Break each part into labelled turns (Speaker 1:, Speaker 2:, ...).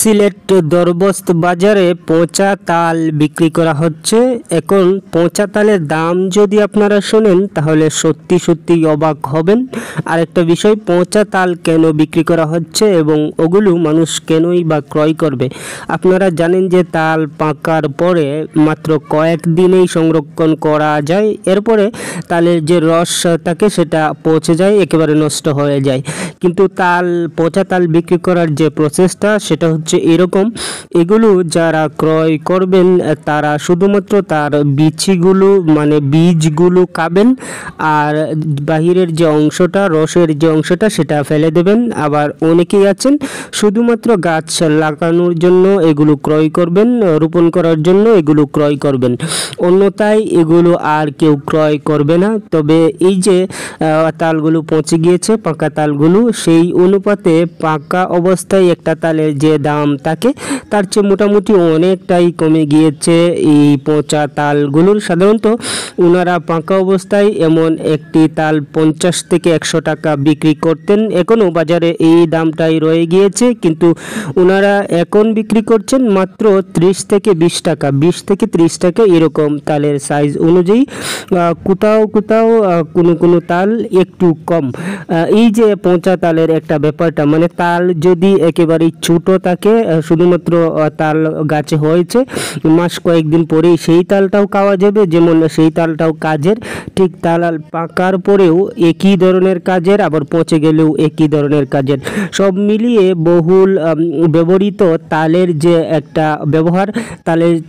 Speaker 1: সিলেট দরবস্ত বাজারে পচা তাল বিক্রি করা হচ্ছে। এখন পচা তালের দাম যদি আপনারা শোনেন তাহলে সত্যি সত্যি অবাক হবেন। আরেকটা বিষয়, পচা তাল কেন বিক্রি করা হচ্ছে এবং ওগুলো মানুষ কেনই বা ক্রয় করবে। আপনারা জানেন যে তাল পাকার পরে মাত্র কয়েক দিনেই সংরক্ষণ করা যায়, এরপরে তালের যে রস থাকে সেটা পচে যায়, একেবারে নষ্ট হয়ে যায়। কিন্তু পচা তাল বিক্রি করার যে প্রসেসটা সেটা হচ্ছে এরকম। এগুলো যারা ক্রয় করবেন তারা শুধুমাত্র তার বীজগুলো খাবেন, আর বাহিরের যে অংশটা, রসের যে অংশটা সেটা ফেলে দেবেন। আবার অনেকেই আছেন শুধুমাত্র গাছ লাগানোর জন্য এগুলো ক্রয় করবেন, রোপণ করার জন্য এগুলো ক্রয় করবেন, অন্যথায় এগুলো আর কেউ ক্রয় করবে না। তবে এই যে তালগুলো পচে গিয়েছে, পাকা তালগুলো, সেই অনুপাতে পাকা অবস্থায় একটা তালের যে দাম থাকে তার চেয়ে মোটামুটি অনেকটাই কমে গিয়েছে এই পচা তালগুলোর। সাধারণত ওনারা পাকা অবস্থায় এমন একটি তাল 50 থেকে 100 টাকা বিক্রি করতেন। এখনও বাজারে এই দামটাই রয়ে গিয়েছে, কিন্তু ওনারা এখন বিক্রি করছেন মাত্র 30 থেকে 20 টাকা, 20 থেকে 30 টাকা এরকম তালের সাইজ অনুযায়ী। কোথাও কোথাও কোনো তাল একটু কম। এই যে পচা তালের একটা ব্যাপারটা, মানে তাল যদি একেবারেই ছোট থাকে, শুধুমাত্র তাল গাছে হয়েছে, মাস কয়েকদিন পরেই সেই তালটাও খাওয়া যাবে, যেমন সেই তালটাও কাজের, ঠিক তাল পাকার পরেও একই ধরনের কাজের, আবার পচে গেলেও একই ধরনের কাজের। সব মিলিয়ে বহুল ব্যবহৃত তালের যে একটা ব্যবহার,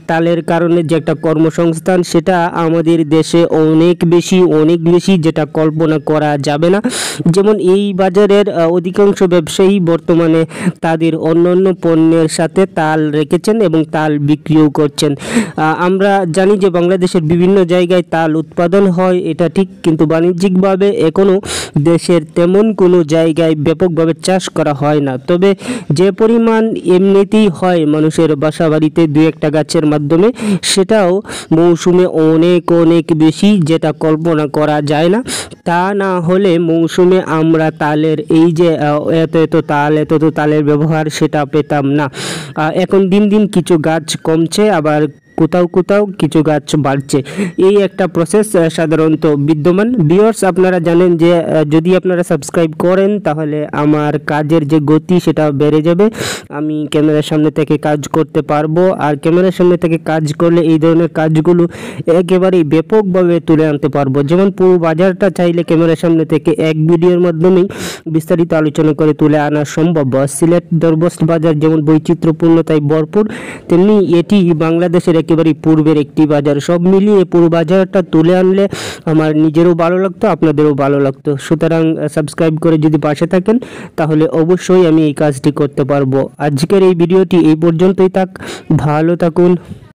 Speaker 1: তালের কারণে যে একটা কর্মসংস্থান, সেটা আমাদের দেশে অনেক বেশি, যেটা কল্পনা করা যাবে না। যেমন এই বাজারের অধিকাংশ ব্যবসায়ী বর্তমানে তাদের অন্যান্য পণ্যের সাথে তাল রেখেছেন এবং তাল বিক্রিও করছেন। আমরা জানি যে বাংলাদেশের বিভিন্ন জায়গায় তাল উৎপাদন হয়, এটা ঠিক, কিন্তু বাণিজ্যিকভাবে এখনও দেশের তেমন কোনো জায়গায় ব্যাপকভাবে চাষ করা হয় না। তবে যে পরিমাণ এমনিতেই হয় মানুষের বাসা বাড়িতে 2-1টা গাছের মাধ্যমে, সেটাও মৌসুমে অনেক বেশি, যেটা কল্পনা করা যায় না। তা না হলে মৌসুমে আমরা তালের এই যে এত তালের ব্যবহার সেটা পেতাম না। এখন দিন দিন কিছু গাছ কমছে, আবার কোথাও কিছু গাছ বাড়ছে, এই একটা প্রসেস সাধারণত বিদ্যমান। ভিউয়ার্স, আপনারা জানেন যে যদি আপনারা সাবস্ক্রাইব করেন তাহলে আমার কাজের যে গতি সেটা বেড়ে যাবে, আমি ক্যামেরার সামনে থেকে কাজ করতে পারবো, আর ক্যামেরার সামনে থেকে কাজ করলে এই ধরনের কাজগুলো একেবারেই ব্যাপকভাবে তুলে আনতে পারবো। যেমন পুরো বাজারটা চাইলে ক্যামেরার সামনে থেকে এক ভিডিওর মাধ্যমেই বিস্তারিত আলোচনা করে তুলে আনা সম্ভব। সিলেট দরবস্ত বাজার যেমন বৈচিত্র্যপূর্ণতায় ভরপুর, তেমনি এটি বাংলাদেশের একেবারে পূর্বের একটি বাজার। সব মিলিয়ে পুরো বাজারটা তুলে আনলে আমার নিজেরও ভালো লাগতো, আপনাদেরও ভালো লাগতো। সুতরাং সাবস্ক্রাইব করে যদি পাশে থাকেন তাহলে অবশ্যই আমি এই কাজটি করতে পারবো। আজকের এই ভিডিওটি এই পর্যন্তই থাক, ভালো থাকুন।